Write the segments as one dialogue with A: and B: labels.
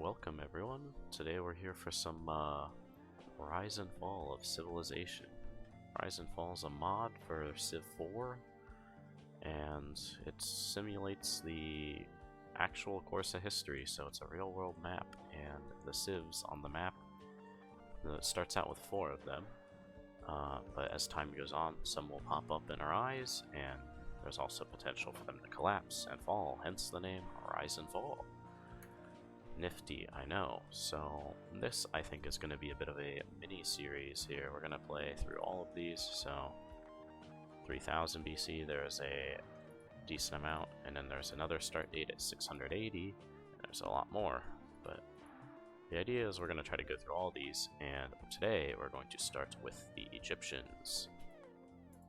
A: welcome everyone. Today we're here for some Rise and Fall of Civilization. Rise and Fall is a mod for Civ IV, and it simulates the actual course of history, so it's a real-world map, and the civs on the map, it starts out with 4 of them, but as time goes on, some will pop up in our eyes, and there's also potential for them to collapse and fall, hence the name Rise and Fall. Nifty, I know. So this, I think, is going to be a bit of a mini-series here. We're going to play through all of these. So 3000 BC, there's a decent amount, and then there's another start date at 680. There's a lot more, but the idea is we're going to try to go through all these, and today we're going to start with the Egyptians,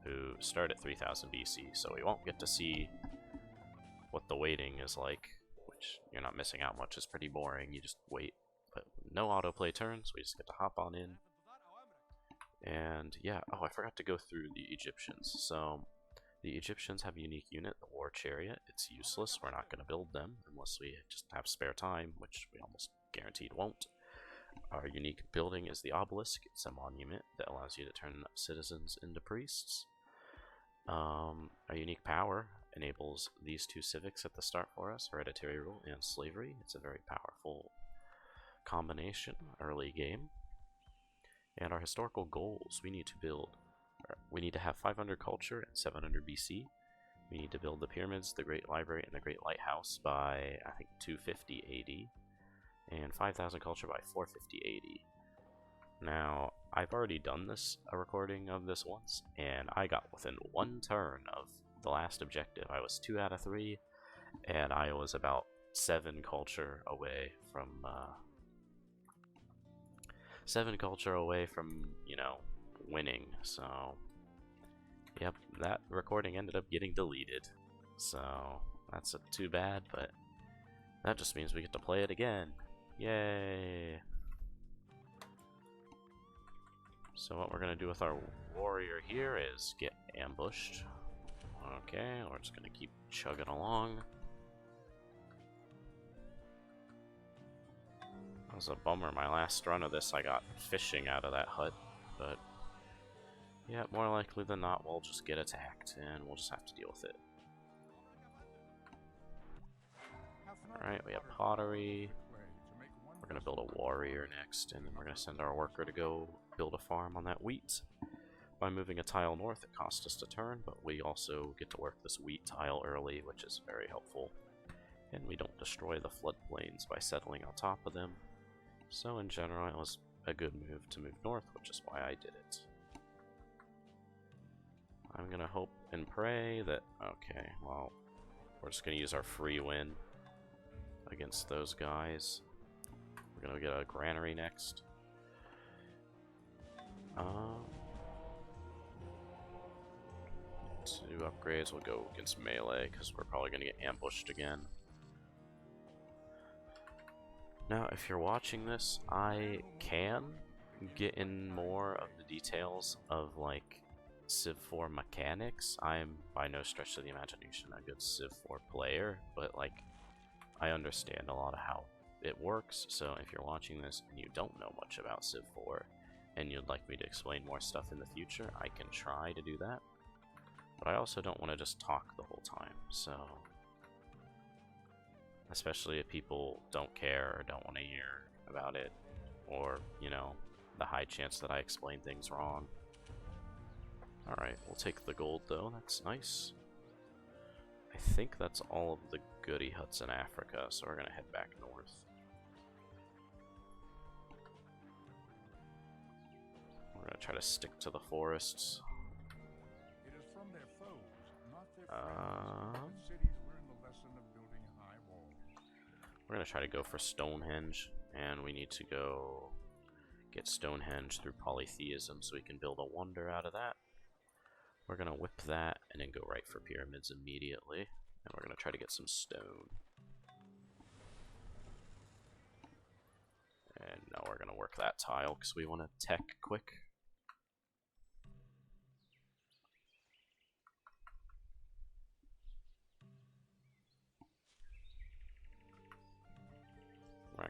A: who start at 3000 BC, so we won't get to see what the waiting is like. You're not missing out much, it's pretty boring, you just wait. But no autoplay turns, we just get to hop on in. And yeah, oh, I forgot to go through the Egyptians. So, the Egyptians have a unique unit, the War Chariot. It's useless, we're not going to build them unless we just have spare time, which we almost guaranteed won't. Our unique building is the Obelisk. It's a monument that allows you to turn citizens into priests. A unique power enables these 2 civics at the start for us, hereditary rule and slavery. It's a very powerful combination early game. And our historical goals, we need to have 500 culture and 700 BC. We need to build the pyramids, the Great Library, and the Great Lighthouse by, I think, 250 AD, and 5,000 culture by 450 AD. Now, I've already done a recording of this once, and I got within 1 turn of the last objective. I was 2 out of 3, and I was about 7 culture away from, you know, winning. So, yep, that recording ended up getting deleted. So, that's too bad, but that just means we get to play it again. Yay! So what we're going to do with our warrior here is get ambushed. Okay, we're just going to keep chugging along. That was a bummer. My last run of this, I got fishing out of that hut. But, yeah, more likely than not, we'll just get attacked, and we'll just have to deal with it. Alright, we have pottery. We're going to build a warrior next, and then we're going to send our worker to go build a farm on that wheat. By moving a tile north, it costs us a turn, but we also get to work this wheat tile early, which is very helpful. And we don't destroy the floodplains by settling on top of them. So in general, it was a good move to move north, which is why I did it. I'm going to hope and pray that... Okay, well, we're just going to use our free win against those guys. We're gonna get a granary next. 2 upgrades. We'll go against melee because we're probably gonna get ambushed again. Now, if you're watching this, I can get in more of the details of like Civ IV mechanics. I'm by no stretch of the imagination a good Civ IV player, but like I understand a lot of how it works, so if you're watching this and you don't know much about Civ IV and you'd like me to explain more stuff in the future, I can try to do that. But I also don't want to just talk the whole time, so especially if people don't care or don't want to hear about it, or, you know, the high chance that I explain things wrong. Alright, we'll take the gold though, that's nice. I think that's all of the goody huts in Africa, so we're gonna head back north. We're gonna try to stick to the forests.
B: It is from their foes, not their friends, that cities learn the lesson of building high walls.
A: We're gonna try to go for Stonehenge, and we need to go get Stonehenge through polytheism so we can build a wonder out of that. We're gonna whip that and then go right for pyramids immediately, and we're gonna try to get some stone. And now we're gonna work that tile because we want to tech quick.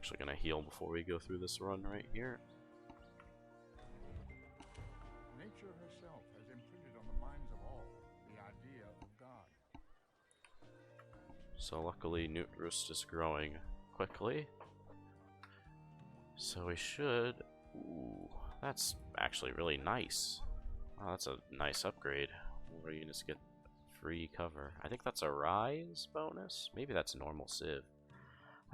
A: actually gonna heal before we go through this run right here.
B: Nature herself has imprinted on the minds of all the idea of God.
A: So luckily Newt Roost is growing quickly. So we should... Ooh, that's actually really nice. Oh, that's a nice upgrade. More units get free cover. I think that's a Rhye's bonus? Maybe that's normal Civ.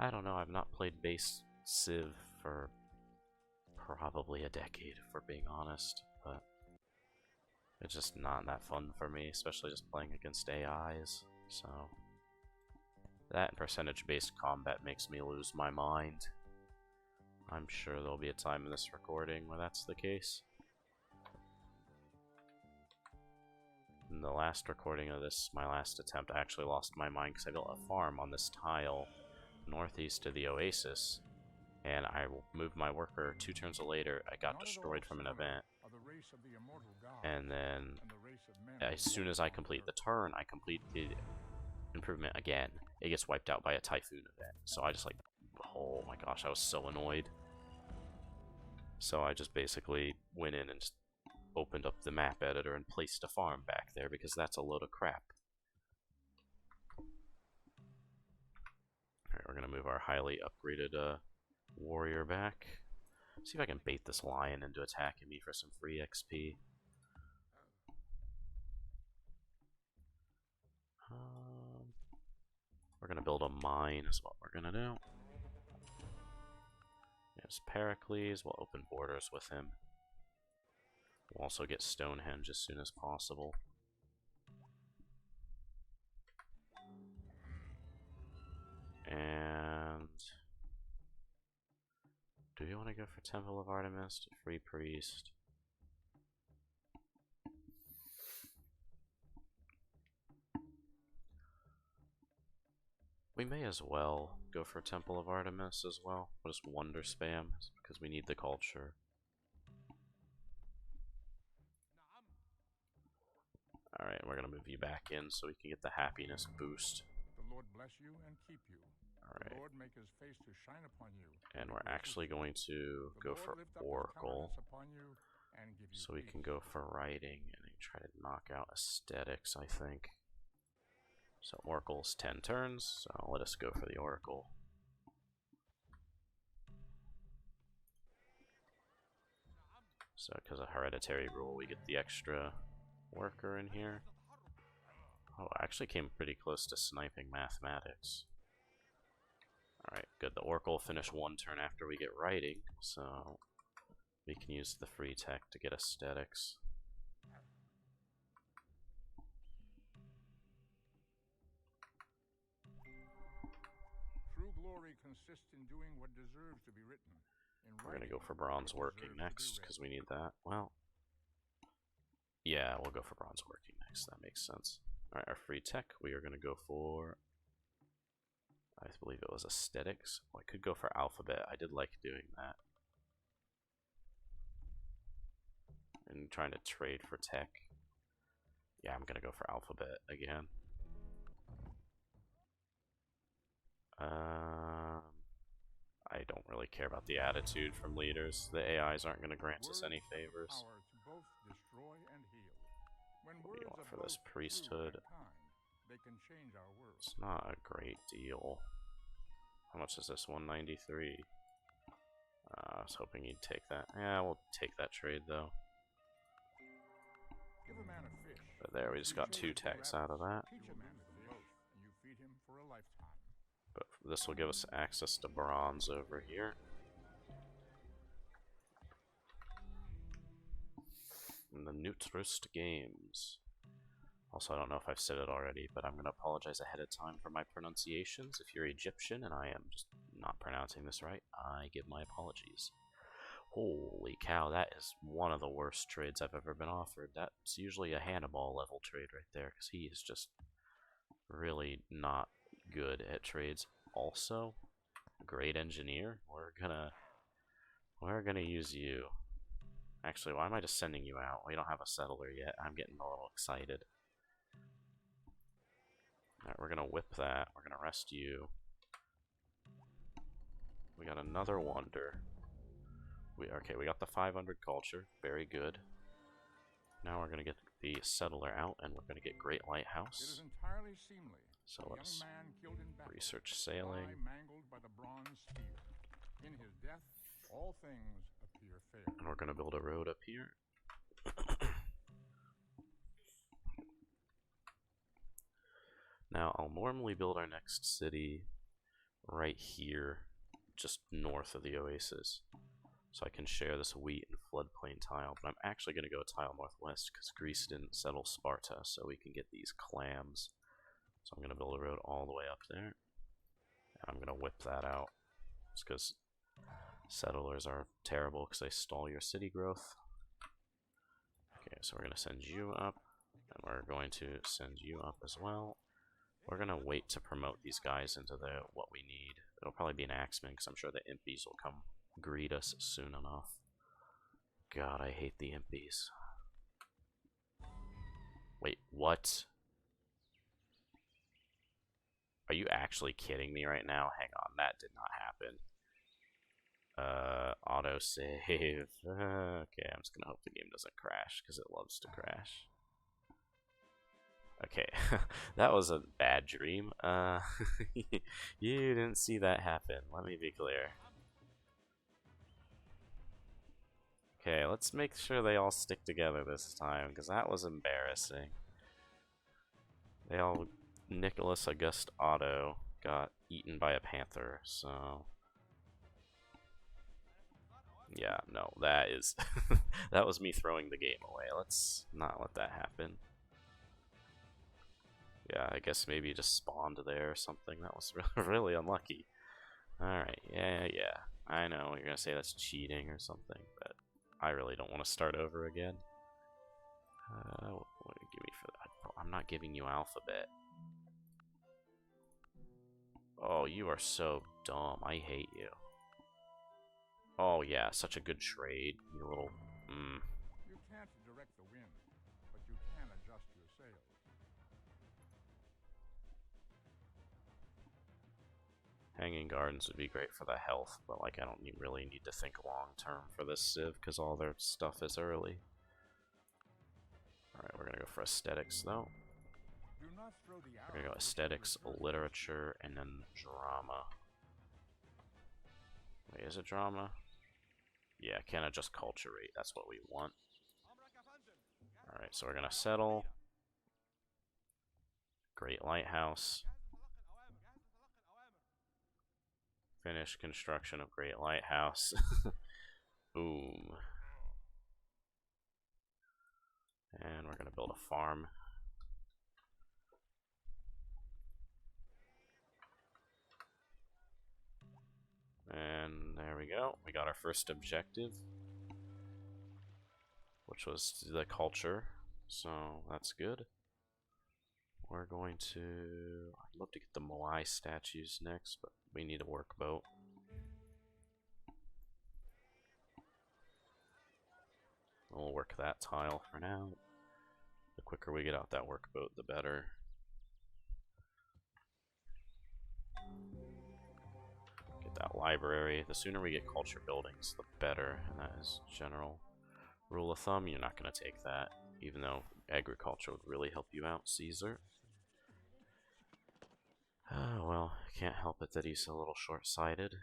A: I don't know, I've not played base Civ for probably a decade, if we're being honest, but it's just not that fun for me, especially just playing against AIs, so... That and percentage-based combat makes me lose my mind. I'm sure there'll be a time in this recording where that's the case. In the last recording of this, my last attempt, I actually lost my mind because I built a farm on this tile northeast of the oasis, and I moved my worker 2 turns later. I got destroyed from an event, and then as soon as I complete the turn, I complete the improvement again. It gets wiped out by a typhoon event. So I just like, oh my gosh, I was so annoyed. So I just basically went in and just opened up the map editor and placed a farm back there because that's a load of crap. Alright, we're gonna move our highly upgraded warrior back. See if I can bait this lion into attacking me for some free XP. We're gonna build a mine is what we're gonna do. There's Pericles, we'll open borders with him. We'll also get Stonehenge as soon as possible. And do you want to go for Temple of Artemis, Free Priest? We may as well go for Temple of Artemis as well. We'll just wonder spam because we need the culture. Alright, we're gonna move you back in so we can get the happiness boost.
B: The Lord bless you and keep you.
A: Alright.
B: The Lord make his face to shine upon you.
A: And we're actually going to go for Oracle. So we can go for writing and try to knock out aesthetics, I think. So Oracle's 10 turns, so let us go for the Oracle. So because of hereditary rule, we get the extra worker in here. Oh, I actually came pretty close to sniping mathematics. Alright, good. The Oracle will finish 1 turn after we get writing, so we can use the free tech to get aesthetics.
B: True glory consists in doing what deserves to be written.
A: We're gonna go for bronze working next, because we need that. Well, yeah, we'll go for bronze working next. That makes sense. Alright, our free tech, we are gonna go for... I believe it was aesthetics. Well, I could go for alphabet. I did like doing that. And trying to trade for tech. Yeah, I'm gonna go for alphabet again. I don't really care about the attitude from leaders. The AIs aren't gonna grant us any favors. What do you want for this priesthood? It's not a great deal. How much is this? 193. I was hoping you'd take that. Yeah, we'll take that trade though. But there, we just got 2 techs out of that. But this will give us access to bronze over here. And the Newt Roost Games. Also, I don't know if I've said it already, but I'm going to apologize ahead of time for my pronunciations. If you're Egyptian and I am just not pronouncing this right, I give my apologies. Holy cow, that is one of the worst trades I've ever been offered. That's usually a Hannibal level trade right there, because he is just really not good at trades. Also, great engineer. We're gonna use you. Actually, why am I just sending you out? We don't have a settler yet. I'm getting a little excited. Alright, we're gonna whip that. We're gonna rest you. We got another wonder. Okay, we got the 500 culture. Very good. Now we're gonna get the settler out, and we're gonna get Great Lighthouse.
B: It is entirely seemly.
A: So
B: A
A: let's
B: young man killed in battle,
A: research sailing.
B: Rhye mangled by the bronze spear. In his death, all things appear fair.
A: And we're gonna build a road up here. Now, I'll normally build our next city right here, just north of the oasis, so I can share this wheat and floodplain tile, but I'm actually going to go a tile northwest because Greece didn't settle Sparta, so we can get these clams. So I'm going to build a road all the way up there, and I'm going to whip that out, just because settlers are terrible because they stall your city growth. Okay, so we're going to send you up, and we're going to send you up as well. We're going to wait to promote these guys into what we need. It'll probably be an axeman, because I'm sure the impies will come greet us soon enough. God, I hate the impies. Wait, what? Are you actually kidding me right now? Hang on, that did not happen. Auto save. Okay, I'm just gonna hope the game doesn't crash, because it loves to crash. Okay, that was a bad dream. You didn't see that happen. Let me be clear. Okay, let's make sure they all stick together this time, because that was embarrassing. They all... Nicholas August Otto got eaten by a panther, so... Yeah, no, that is... that was me throwing the game away. Let's not let that happen. Yeah, I guess maybe it just spawned there or something. That was really unlucky. Alright, yeah. I know, you're gonna say that's cheating or something, but I really don't want to start over again. What do you give me for that? I'm not giving you alphabet. Oh, you are so dumb. I hate you. Oh yeah, such a good trade. You little...
B: You can't direct the wind, but you can adjust your sails.
A: Hanging Gardens would be great for the health, but like I don't really need to think long term for this Civ because all their stuff is early. Alright, we're gonna go for aesthetics though.
B: Do not throw the
A: We're gonna go aesthetics, literature, and then drama. Wait, is it drama? Yeah, can adjust culture rate, that's what we want. Alright, so we're gonna settle. Great Lighthouse. Finish construction of Great Lighthouse. Boom. And we're gonna build a farm. And there we go. We got our first objective, which was the culture. So that's good. We're going to... I'd love to get the Moai statues next, but we need a workboat. We'll work that tile for now. The quicker we get out that workboat, the better. Get that library. The sooner we get culture buildings, the better. And that is general rule of thumb. You're not going to take that, even though agriculture would really help you out, Caesar. Well, can't help it that he's a little short-sighted.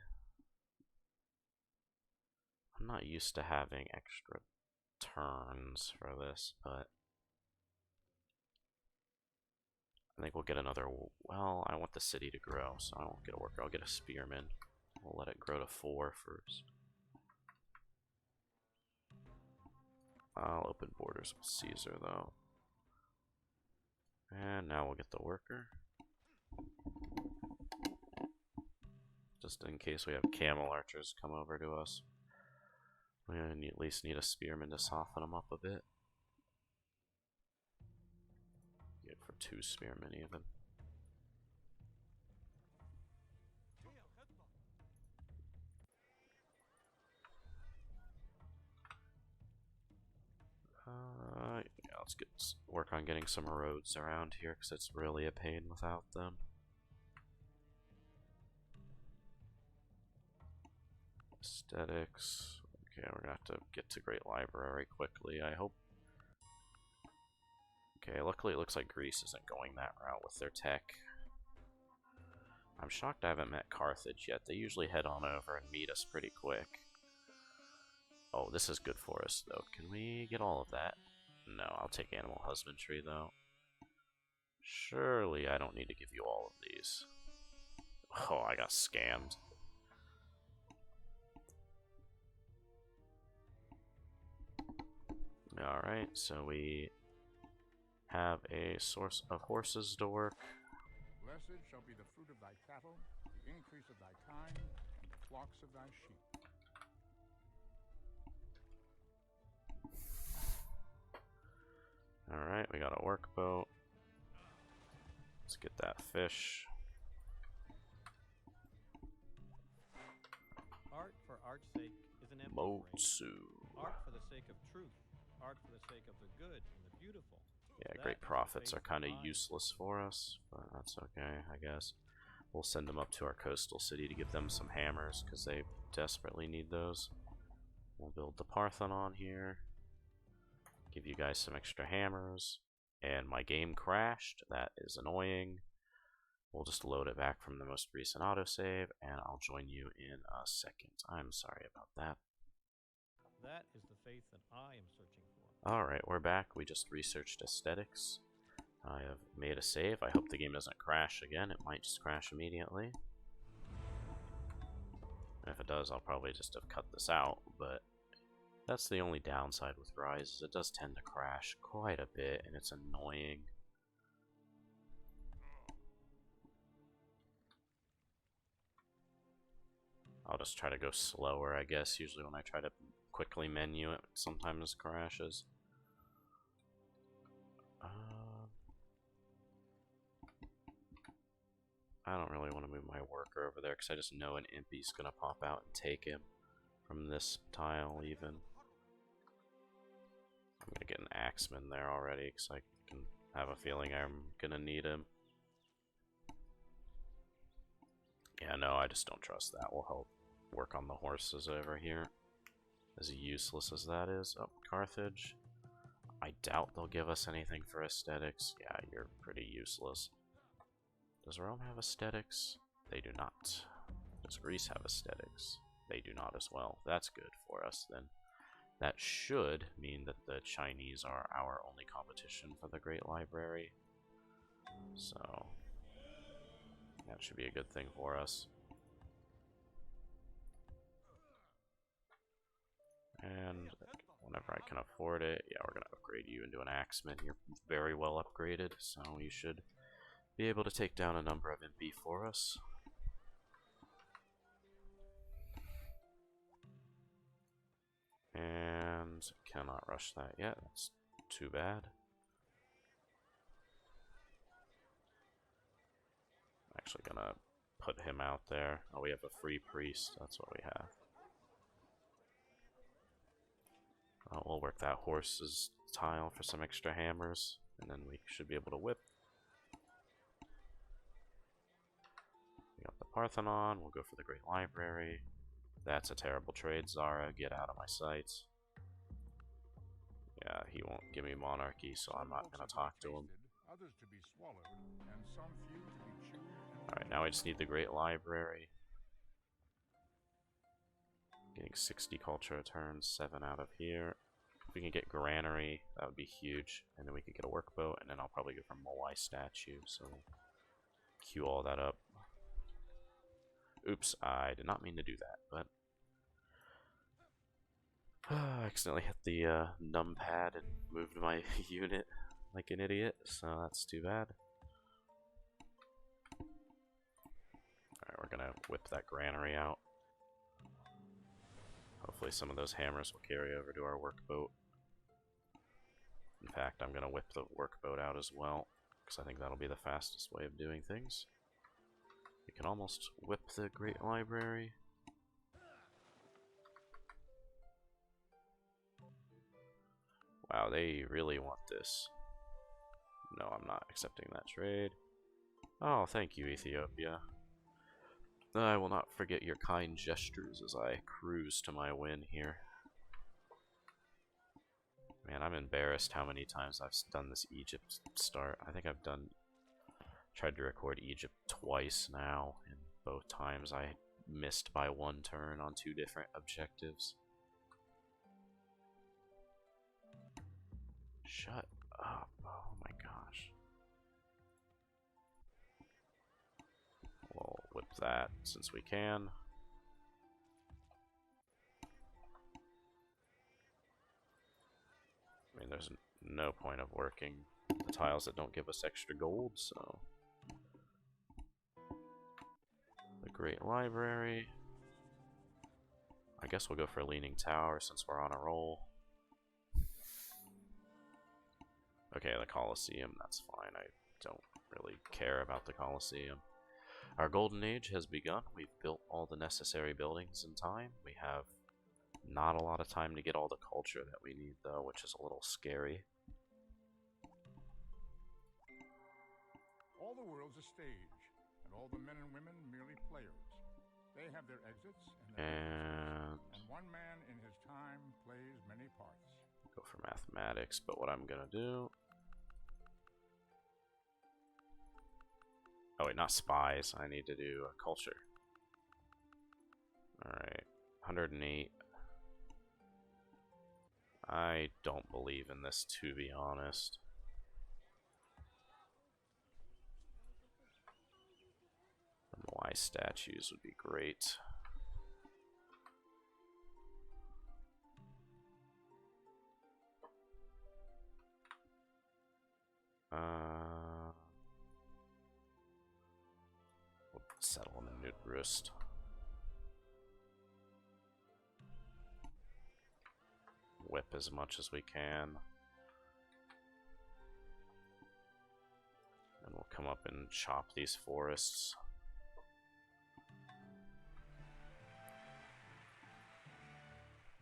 A: I'm not used to having extra turns for this, but I think we'll get another... Well, I want the city to grow, so I won't get a worker. I'll get a spearman. We'll let it grow to 4 first. I'll open borders with Caesar, though. And now we'll get the worker. Just in case we have camel archers come over to us. We at least need a spearman to soften them up a bit. Get for 2 spearmen even. Yeah, let's work on getting some roads around here because it's really a pain without them. Aesthetics. Okay, we're gonna have to get to Great Library quickly, I hope. Okay, luckily it looks like Greece isn't going that route with their tech. I'm shocked I haven't met Carthage yet. They usually head on over and meet us pretty quick. Oh, this is good for us, though. Can we get all of that? No, I'll take animal husbandry, though. Surely I don't need to give you all of these. Oh, I got scammed. Alright, so we have a source of horses, Dork.
B: Blessed shall be the fruit of thy cattle, the increase of thy kine, and the flocks of thy sheep.
A: Alright, we got a workboat. Let's get that fish.
C: Art for art's sake is an empty
A: Motsu.
C: phrase. Art for the sake of truth. Art for the sake of the good and the beautiful.
A: Yeah,
C: That
A: great
C: is the
A: profits are
C: faith
A: kind of
C: divine.
A: useless for us, but that's okay, I guess. We'll send them up to our coastal city to give them some hammers, because they desperately need those. We'll build the Parthenon here. Give you guys some extra hammers. And my game crashed. That is annoying. We'll just load it back from the most recent autosave, and I'll join you in a second. I'm sorry about that.
C: That is the faith that I am searching for.
A: Alright, we're back. We just researched aesthetics. I have made a save. I hope the game doesn't crash again. It might just crash immediately. And if it does, I'll probably just have cut this out, but that's the only downside with Rhye, is it does tend to crash quite a bit, and it's annoying. I'll just try to go slower, I guess. Usually when I try to quickly menu it, sometimes crashes. I don't really want to move my worker over there, because I just know an Impy's going to pop out and take him from this tile, even. I'm going to get an Axeman there already, because I can have a feeling I'm going to need him. Yeah, no, I just don't trust that. Will help work on the horses over here. As useless as that is. Oh, Carthage. I doubt they'll give us anything for aesthetics. Yeah, you're pretty useless. Does Rome have aesthetics? They do not. Does Greece have aesthetics? They do not as well. That's good for us then. That should mean that the Chinese are our only competition for the Great Library. So that should be a good thing for us. And whenever I can afford it, yeah, we're going to upgrade you into an Axeman. You're very well upgraded, so you should be able to take down a number of MP for us. And cannot rush that yet. That's too bad. I'm actually gonna put him out there. Oh, we have a free priest. That's what we have. We'll work that horse's tile for some extra hammers, and then we should be able to whip. We got the Parthenon. We'll go for the Great Library. That's a terrible trade, Zara. Get out of my sight. Yeah, he won't give me monarchy, so I'm not going to talk to him. Alright, now I just need the Great Library. Getting 60 culture returns, 7 out of here. If we can get Granary, that would be huge. And then we could get a workboat, and then I'll probably go for Moai statue, so queue all that up. Oops, I did not mean to do that, but I accidentally hit the numpad and moved my unit like an idiot, so that's too bad. Alright, we're gonna whip that Granary out. Hopefully some of those hammers will carry over to our workboat. In fact, I'm gonna whip the workboat out as well, because I think that'll be the fastest way of doing things. We can almost whip the Great Library. Wow, they really want this. No, I'm not accepting that trade. Oh, thank you, Ethiopia. I will not forget your kind gestures as I cruise to my win here. Man, I'm embarrassed how many times I've done this Egypt start. I think I've tried to record Egypt twice now, and both times I missed by one turn on 2 different objectives. Shut up. Oh my gosh. We'll whip that since we can. I mean, there's no point of working the tiles that don't give us extra gold, so. The Great Library. I guess we'll go for Leaning Tower since we're on a roll. Okay, the Colosseum, that's fine. I don't really care about the Colosseum. Our Golden Age has begun. We've built all the necessary buildings in time. We have not a lot of time to get all the culture that we need, though, which is a little scary.
B: All the world's a stage, and all the men and women merely players. They have their exits and and one man in his time plays many parts.
A: Go for mathematics, but what I'm gonna do... Oh wait, not spies. I need to do a culture. Alright, 108. I don't believe in this, to be honest. The Moai statues would be great. We'll settle on the Nudrust. Whip as much as we can. And we'll come up and chop these forests.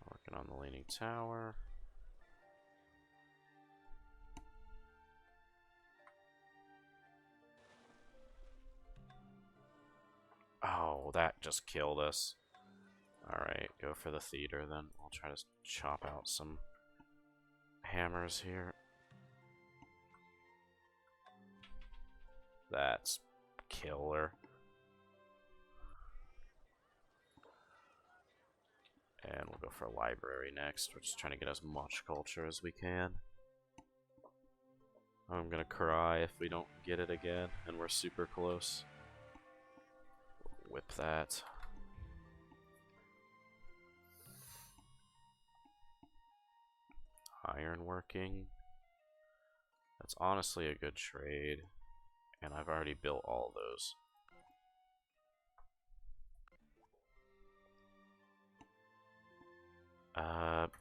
A: Working on the Leaning Tower. Oh, that just killed us. Alright, go for the theater then. I'll try to chop out some hammers here. That's killer. And we'll go for a library next. We're just trying to get as much culture as we can. I'm gonna cry if we don't get it again, and we're super close. Whip that. Ironworking. That's honestly a good trade, and I've already built all those.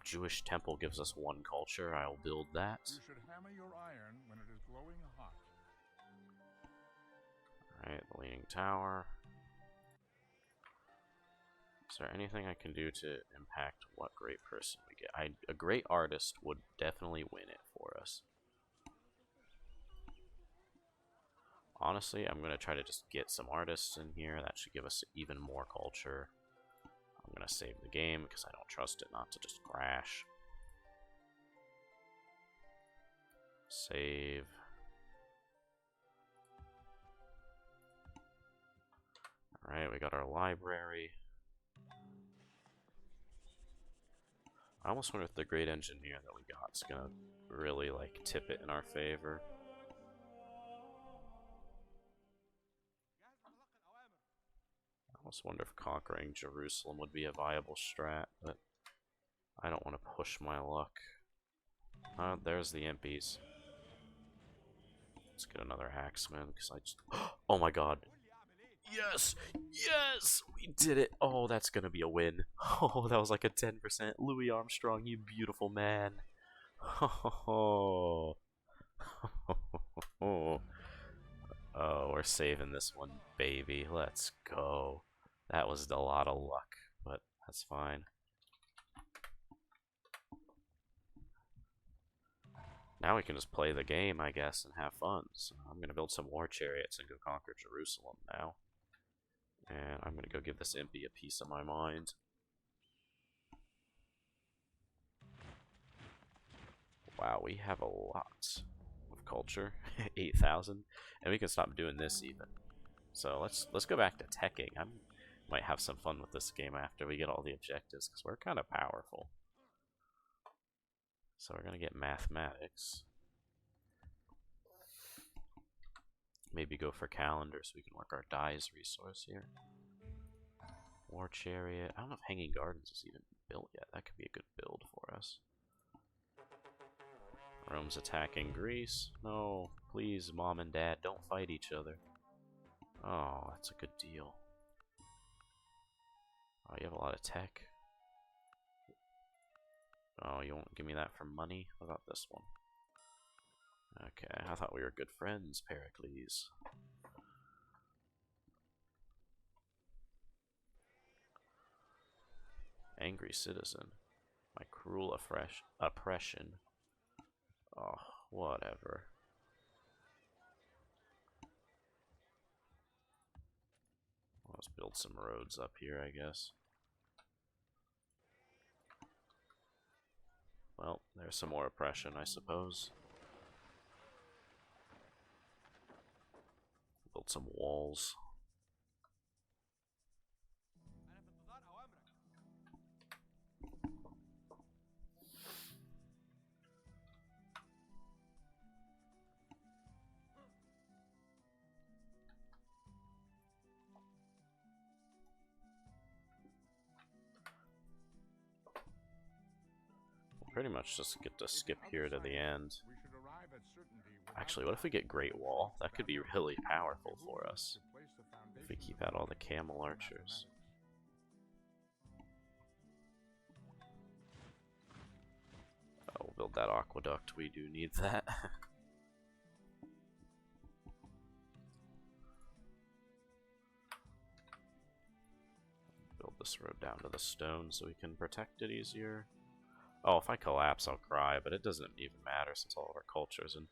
A: Jewish temple gives us 1 culture. I'll build that.
B: You should hammer your iron when it is glowing hot.
A: Alright, the Leaning Tower. Is there anything I can do to impact what great person we get? A great artist would definitely win it for us. Honestly, I'm going to try to just get some artists in here. That should give us even more culture. I'm going to save the game because I don't trust it not to just crash. Save. Alright, we got our library. I almost wonder if the great engineer that we got is gonna really like tip it in our favor. I almost wonder if conquering Jerusalem would be a viable strat, but I don't want to push my luck. There's the impies. Let's get another Axeman because I just. Oh my god! Yes! Yes! We did it! Oh, that's gonna be a win. Oh, that was like a 10%. Louis Armstrong, you beautiful man. Oh, oh, we're saving this one, baby. Let's go. That was a lot of luck, but that's fine. Now we can just play the game, I guess, and have fun. So I'm gonna build some war chariots and go conquer Jerusalem now. And I'm gonna go give this impy a piece of my mind. Wow, we have a lot of culture, 8,000, and we can stop doing this even. So let's go back to teching. I might have some fun with this game after we get all the objectives, because we're kind of powerful. So we're gonna get mathematics. Maybe go for calendar so we can work our dies resource here. War chariot. I don't know if Hanging Gardens is even built yet. That could be a good build for us. Rome's attacking Greece. No, please, Mom and Dad, don't fight each other. Oh, that's a good deal. Oh, you have a lot of tech. Oh, you won't give me that for money? What about this one? Okay, I thought we were good friends, Pericles. Angry citizen. My cruel oppression. Oh, whatever. Let's build some roads up here, I guess. Well, there's some more oppression, I suppose. Build some walls. Pretty much just get to skip here to the end. Actually, what if we get Great Wall? That could be really powerful for us if we keep out all the camel archers. Oh, we'll build that aqueduct. We do need that. Build this road down to the stone so we can protect it easier. Oh, if I collapse, I'll cry, but it doesn't even matter since all of our culture's in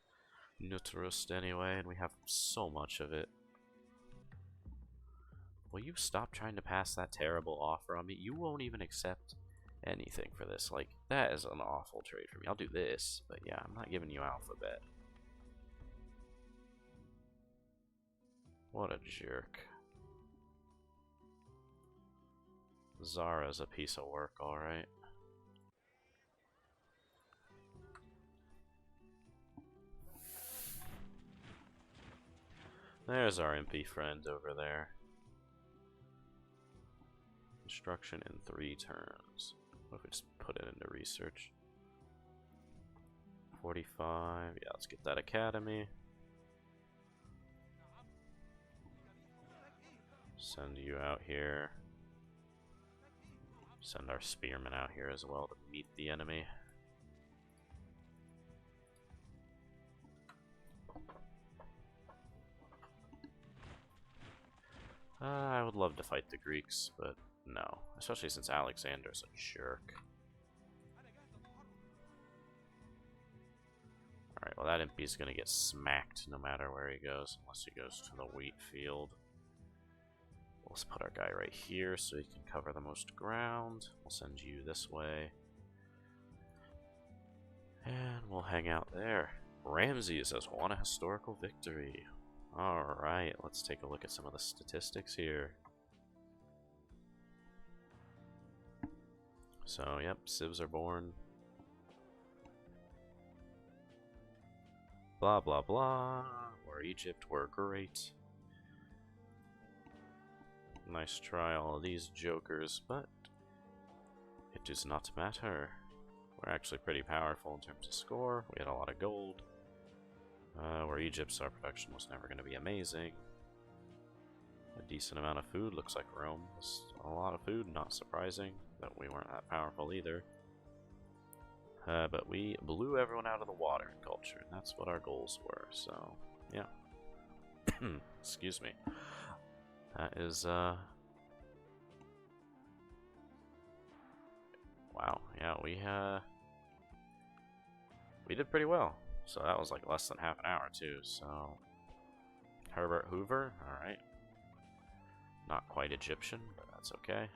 A: Nutrust anyway, and we have so much of it. Will you stop trying to pass that terrible offer on me? You won't even accept anything for this. Like, that is an awful trade for me. I'll do this, but yeah, I'm not giving you alphabet. What a jerk. Zara's a piece of work, alright. There's our MP friend over there. Construction in 3 turns. What if we just put it into research? 45. Yeah, let's get that academy. Send you out here. Send our spearmen out here as well to meet the enemy. I would love to fight the Greeks, but no. Especially since Alexander's a jerk. Alright, well that impy's gonna get smacked no matter where he goes, unless he goes to the wheat field. Let's put our guy right here so he can cover the most ground. We'll send you this way. And we'll hang out there. Ramses has won a historical victory. Alright, let's take a look at some of the statistics here. So, yep, civs are born. Blah, blah, blah. We're Egypt, we're great. Nice try, all of these jokers, but it does not matter. We're actually pretty powerful in terms of score. We had a lot of gold. Where Egypt's our production was never going to be amazing. A decent amount of food. Looks like Rome was a lot of food. Not surprising that we weren't that powerful either. But we blew everyone out of the water in culture, and that's what our goals were. So, yeah. Excuse me. That is, wow, yeah, we did pretty well. So that was like less than half an hour, too, so... Herbert Hoover, alright. Not quite Egyptian, but that's okay.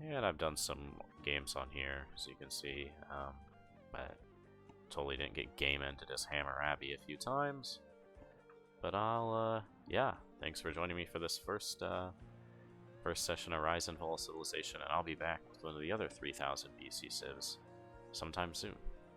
A: And I've done some games on here, as you can see. But totally didn't get game into this Hammurabi a few times. But yeah, thanks for joining me for this first session of Rise and Fall Civilization, and I'll be back with one of the other 3000 BC civs sometime soon.